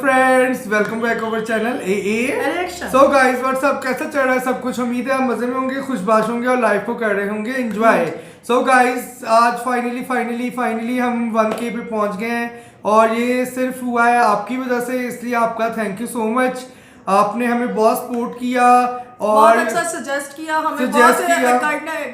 Friends, welcome back our channel A. So guys what's up, कैसा चल रहा है सब कुछ। उम्मीद है आप मजे में होंगे, खुशबाश होंगे और लाइफ को कर रहे होंगे एंजॉय। सो गाइस आज फाइनली हम 1K पे पहुंच गए हैं और ये सिर्फ हुआ है आपकी वजह से, इसलिए आपका थैंक यू सो मच। आपने हमें बहुत सपोर्ट किया और बहुत अच्छा सजेस्ट किया, हमें बहुत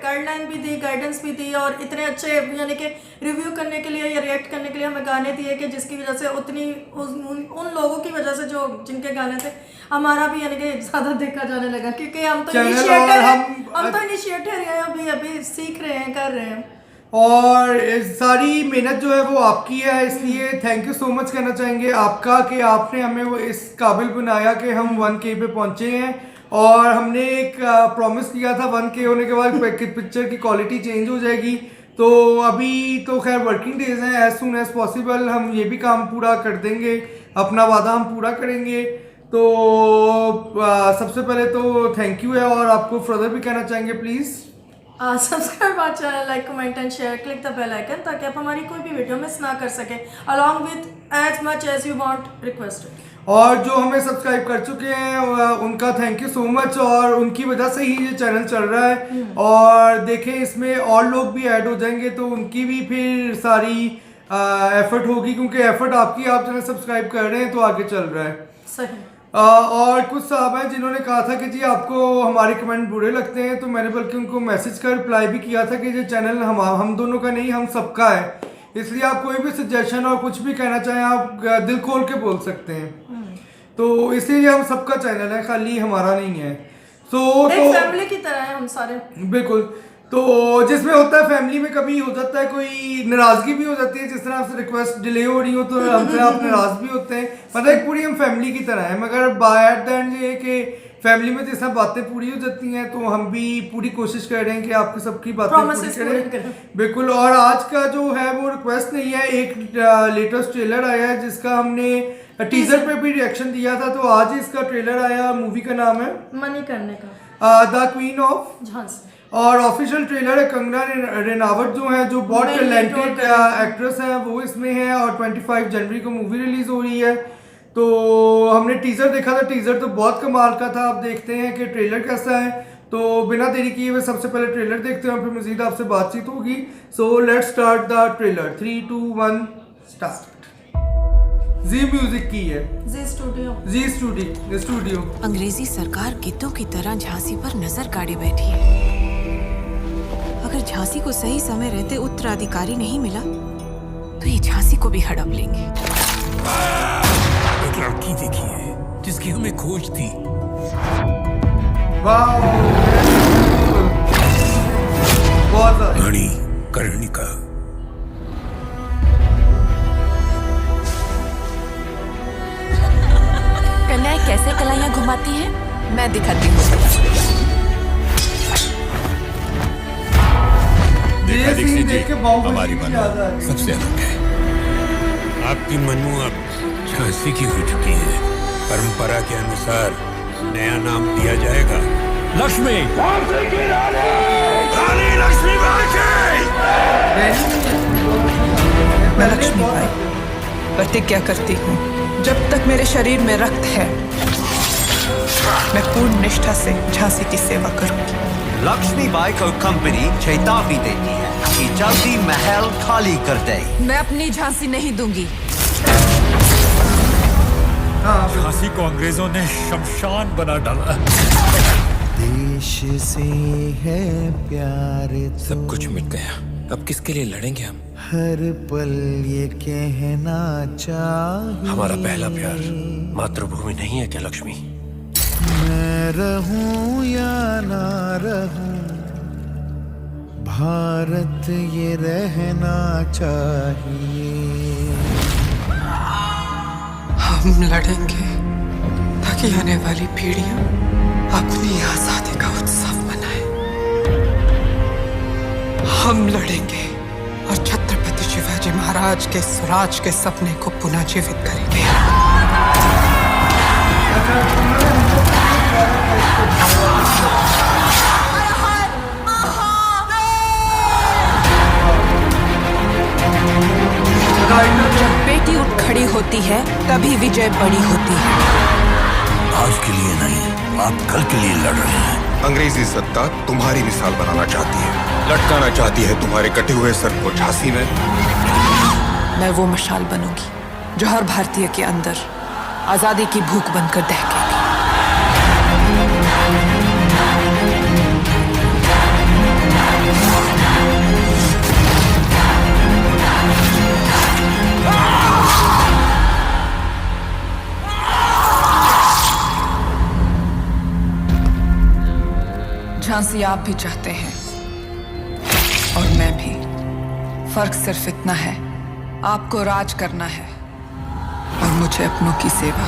गाइडलाइन भी दी, गाइडेंस भी दी और इतने अच्छे यानी कि रिव्यू करने के लिए या रिएक्ट करने के लिए हमें गाने दिए कि जिसकी वजह से उन लोगों की वजह से जो जिनके गाने थे हमारा भी यानी कि ज्यादा देखा जाने लगा, क्योंकि हम तो इनिशिएटर हैं, अभी सीख रहे हैं, कर रहे हैं और सारी मेहनत जो है वो आपकी है, इसलिए थैंक यू सो मच कहना चाहेंगे आपका कि आपने हमें वो इस काबिल बनाया कि हम 1K पे पहुंचे हैं। और हमने एक प्रॉमिस किया था 1K होने के बाद पिक्चर की क्वालिटी चेंज हो जाएगी, तो अभी तो खैर वर्किंग डेज हैं, एज सुन एज पॉसिबल हम ये भी काम पूरा कर देंगे, अपना वादा हम पूरा करेंगे। तो सबसे पहले तो थैंक यू है और आपको फर्दर भी कहना चाहेंगे please subscribe our channel, like comment and share, click the bell icon ताकि आप हमारी कोई भी वीडियो मिस ना कर सके, along with as much as you want requested. और जो हमें सब्सक्राइब कर चुके हैं उनका थैंक यू सो मच, और उनकी वजह से ही ये चैनल चल रहा है। और देखें इसमें और लोग भी ऐड हो जाएंगे तो उनकी भी फिर सारी एफर्ट होगी, क्योंकि एफर्ट आपकी, आप चैनल सब्सक्राइब कर रहे हैं तो आगे चल रहा है। सही। और कुछ साहब हैं जिन्होंने कहा था कि जी आपको हमारे कमेंट बुरे लगते हैं, तो मैंने बल्कि उनको मैसेज कर रिप्लाई भी किया था कि ये चैनल हम दोनों का नहीं, हम सबका है, इसलिए आप कोई भी सजेशन और कुछ भी कहना चाहें आप दिल खोल के बोल सकते हैं। तो इसीलिए हम सबका चैनल है, खाली हमारा नहीं है। तो फैमिली की तरह है हम सारे, बिल्कुल। तो जिसमें होता है फैमिली में कभी हो जाता है कोई नाराजगी भी हो जाती है, जिस तरह आपसे रिक्वेस्ट डिले हो रही हो तो हमसे आप नाराज भी होते हैं, मतलब एक पूरी हम फैमिली की तरह है। मगर बाय एट द एंड ये कि फैमिली में जिस तरह बातें पूरी हो जाती हैं तो हम भी पूरी कोशिश कर रहे हैं कि आपकी सबकी बातें पूरी करें। बिल्कुल। और आज का जो है वो रिक्वेस्ट नहीं है, एक लेटेस्ट ट्रेलर आया है जिसका हमने टीजर पे भी रिएक्शन दिया था, तो आज ही इसका ट्रेलर आया। मूवी का नाम है मणिकर्णिका का, द क्वीन ऑफ झांसी, और ऑफिशियल ट्रेलर है। कंगना रनावत जो है, जो बहुत टैलेंटेड एक्ट्रेस है, वो इसमें है और 25 जनवरी को मूवी रिलीज हो रही है। तो हमने टीजर देखा था, टीजर तो बहुत कमाल का था। अब देखते हैं कि ट्रेलर कैसा है। तो बिना देरी किए हुए सबसे पहले ट्रेलर देखते हैं और फिर मजीद आपसे बातचीत होगी। So let's start the trailer. 3, 2, 1 start. जी म्यूजिक की है, जी स्टूडियो। अंग्रेजी सरकार गिद्धों की तरह झांसी पर नजर गाड़ी बैठी है। अगर झांसी को सही समय रहते उत्तराधिकारी नहीं मिला तो ये झांसी को भी हड़प लेंगे। एक लड़की देखी है जिसकी हमें खोज थी। मणिकर्णिका। कन्याएं कैसे कलाइयां घुमाती हैं, मैं दिखाती हूँ। हमारी मनु सबसे अलग है। आपकी मनु अब झांसी की हो चुकी है। परंपरा के अनुसार नया नाम दिया जाएगा लक्ष्मी। रानी लक्ष्मी बाई। मैं लक्ष्मी बाई प्रतिज्ञा करती हूँ, जब तक मेरे शरीर में रक्त है मैं पूर्ण निष्ठा से झांसी की सेवा करूंगी। लक्ष्मी बाई को कंपनी चेतावनी देती है कि जल्दी महल खाली कर दे। मैं अपनी झांसी नहीं दूंगी। झांसी को अंग्रेजों ने शमशान बना डाला। देश से है प्यार तो सब कुछ मिट गया, अब किसके लिए लड़ेंगे हम? हर पल ये कहना चाहिए, हमारा पहला प्यार मातृभूमि नहीं है क्या लक्ष्मी? मैं रहूं या ना रहूं, भारत ये रहना चाहिए। हम लड़ेंगे ताकि आने वाली पीढ़ियां अपनी आजादी का उत्सव मनाएं। हम लड़ेंगे और छत्रपति शिवाजी महाराज के स्वराज के सपने को पुनः जीवित करेंगे। जब बेटी उठ खड़ी होती होती है तभी विजय बड़ी होती है। आज के लिए नहीं, आप कल के लिए लड़ रहे हैं। अंग्रेजी सत्ता तुम्हारी मिसाल बनाना चाहती है, लटकाना चाहती है तुम्हारे कटे हुए सर को झांसी में। मैं वो मशाल बनूंगी जो हर भारतीय के अंदर आजादी की भूख बनकर दहकेगी। झांसी आप भी चाहते हैं और मैं भी। फर्क सिर्फ इतना है, आपको राज करना है और मुझे अपनों की सेवा।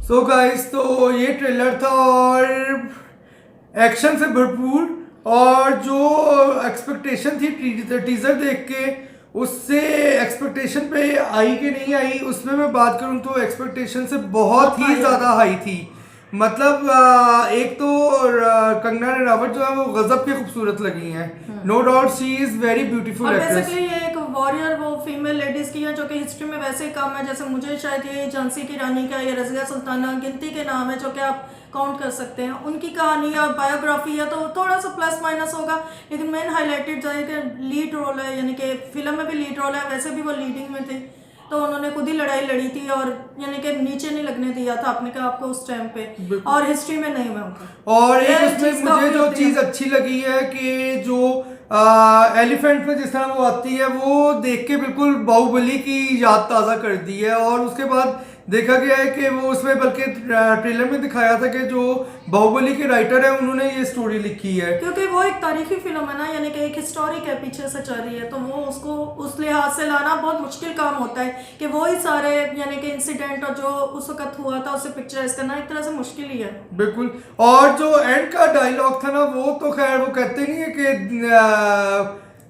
सो गाइस, तो ये ट्रेलर था और एक्शन से भरपूर, और जो एक्सपेक्टेशन थी टीजर देख के उससे एक्सपेक्टेशन पे आई कि नहीं आई, उसमें मैं बात करूं तो एक्सपेक्टेशन से बहुत ही ज़्यादा हाई थी। मतलब एक तो कंगना रनावत जो है वो गजब की खूबसूरत लगी हैं, no doubt she is very beautiful actress. Basically ये एक वॉरियर वो फीमेल लेडीज की है जो कि हिस्ट्री में वैसे ही कम है, जैसे मुझे शायद ये झांसी की रानी का या रज़िया सुल्ताना गिनती के नाम है जो कि आप काउंट कर सकते हैं। उनकी कहानी या बायोग्राफी है तो थोड़ा सा प्लस माइनस होगा, लेकिन मेन हाईलाइटेड जो है कि लीड रोल है, यानी कि फिल्म में भी लीड रोल है, वैसे भी वो लीडिंग में थी, तो उन्होंने खुद ही लड़ाई लड़ी थी और यानी कि नीचे नहीं लगने दिया था अपने का आपको उस टाइम पे, और हिस्ट्री में नहीं हुआ उनका। और एक उसमें मुझे जो चीज़ अच्छी लगी है कि जो एलिफेंट में जिस तरह वो आती है वो देख के बिल्कुल बाहुबली की याद ताज़ा कर दी है। और उसके बाद देखा गया है कि वो उसमें बल्कि ट्रेलर में दिखाया था कि जो बाहुबली के राइटर है उन्होंने ये स्टोरी लिखी है, क्योंकि वो एक तारीखी फिल्म है ना, यानी कि एक हिस्टोरिक है पीछे से चल रही है, तो वो उसको उस लिहाज से लाना बहुत मुश्किल काम होता है कि वो ही सारे यानी कि इंसिडेंट और जो उस वक्त हुआ था उसे पिक्चराइज करना एक तरह से मुश्किल ही है। बिल्कुल। और जो एंड का डायलॉग था ना वो तो खैर वो कहते नहीं है कि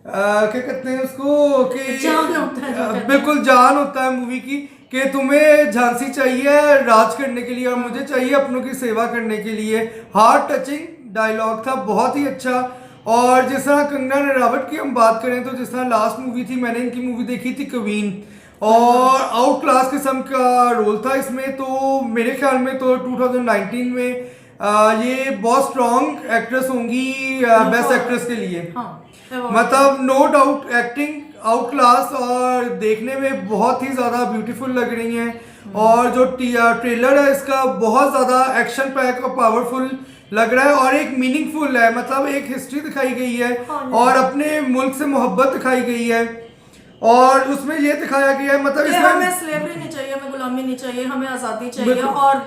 क्या कहते हैं उसको कि जान होता है, बिल्कुल जान होता है मूवी की, कि तुम्हें झांसी चाहिए राज करने के लिए और मुझे चाहिए अपनों की सेवा करने के लिए। हार्ट टचिंग डायलॉग था, बहुत ही अच्छा। और जिस तरह कंगना रनावत की हम बात करें तो जिस तरह लास्ट मूवी थी, मैंने इनकी मूवी देखी थी क्वीन, और आउट क्लास किस्म का रोल था इसमें, तो मेरे ख्याल में तो 2019 में ये बहुत स्ट्रॉन्ग एक्ट्रेस होंगी बेस्ट एक्ट्रेस के लिए। मतलब no doubt acting out class और देखने में बहुत ही ज़्यादा ब्यूटीफुल लग रही हैं। और जो ट्रेलर है इसका बहुत ज़्यादा एक्शन पैक और पावरफुल लग रहा है और एक मीनिंगफुल है, मतलब एक हिस्ट्री दिखाई गई है और अपने मुल्क से मोहब्बत दिखाई गई है। और उसमें ये दिखाया गया है मतलब इसमें हमें स्लेवरी नहीं चाहिए, हमें गुलामी नहीं चाहिए, हमें आज़ादी चाहिए और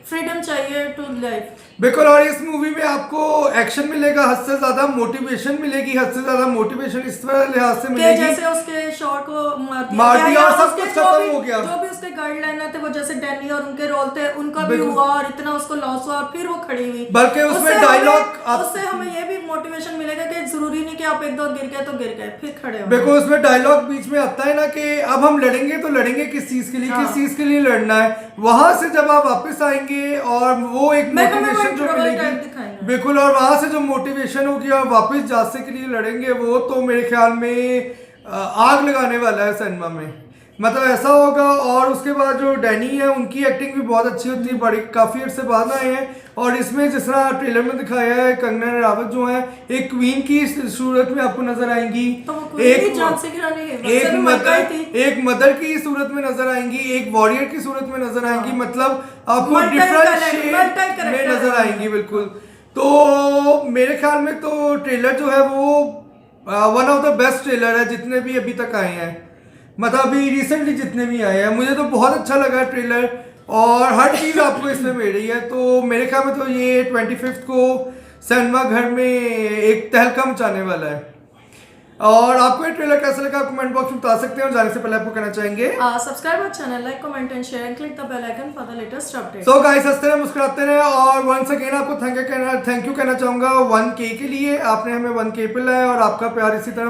फ्रीडम चाहिए टू लाइफ। बिल्कुल। और इस मूवी में आपको एक्शन मिलेगा, हद से ज्यादा मोटिवेशन मिलेगी, हद से ज्यादा मोटिवेशन इस तरह लिहाज से मिलेगी जैसे उसके शॉट को मार दिया और सब कुछ खत्म हो गया। जो भी उसके गाइडलाइन थे वो जैसे डैनी और उनके रोल थे उनका भी हुआ और इतना उसको लॉस हुआ और फिर वो खड़ी हुई। बल्कि उसमें डायलॉग उससे हमें ये भी मोटिवेशन मिलेगा कि जरूरी नहीं कि आप एक दो गिर गए तो गिर गए, फिर खड़े हो। बिल्कुल। उसमें डायलॉग बीच में आता है ना कि अब हम लड़ेंगे तो लड़ेंगे किस चीज के लिए, किस चीज के लिए लड़ना है। वहां से जब आप वापस आएंगे और वो एक मोटिवेशन जो मिलेगी, बिल्कुल, और वहां से जो मोटिवेशन होगी और वापस जासे के लिए लड़ेंगे, वो तो मेरे ख्याल में आग लगाने वाला है सिनेमा में, मतलब ऐसा होगा। और उसके बाद जो डैनी है उनकी एक्टिंग भी बहुत अच्छी होती है, बड़ी काफ़ी अर्से बाद आए हैं। और इसमें जिस तरह ट्रेलर में दिखाया है कंगना रनावत जो है एक क्वीन की सूरत में आपको नजर आएंगी, तो एक मदर की सूरत में नजर आएंगी, एक वॉरियर की सूरत में नजर आएंगी, मतलब आपको डिफरेंट शेड में नजर आएंगी। बिल्कुल। तो मेरे ख्याल में तो ट्रेलर जो है वो one of the best trailer है जितने भी अभी तक आए हैं, मतलब अभी रिसेंटली जितने भी आए हैं। मुझे तो बहुत अच्छा लगा ट्रेलर और हर चीज़ आपको इसमें मिल रही है। तो मेरे ख्याल में तो ये 25 को सिनेमा घर में एक तहलका मचाने वाला है। और आपको ये ट्रेलर कैसा लगा कमेंट बॉक्स में बता सकते हैं। और जाने से पहले आपको कहना चाहेंगे subscribe our channel, like comment and share and click the bell icon for the latest update. So guys, हंसते रहे मुस्कुराते रहे। और वंस अगेन आपको थैंक यू कहना चाहूंगा 1K के लिए। आपने हमें 1K पे लाया और आपका प्यार इसी तरह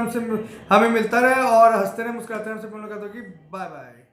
हमें मिलता रहे। और हंसते रहे मुस्कुराते रहे, हमसे मुलाकात होगी। Bye bye.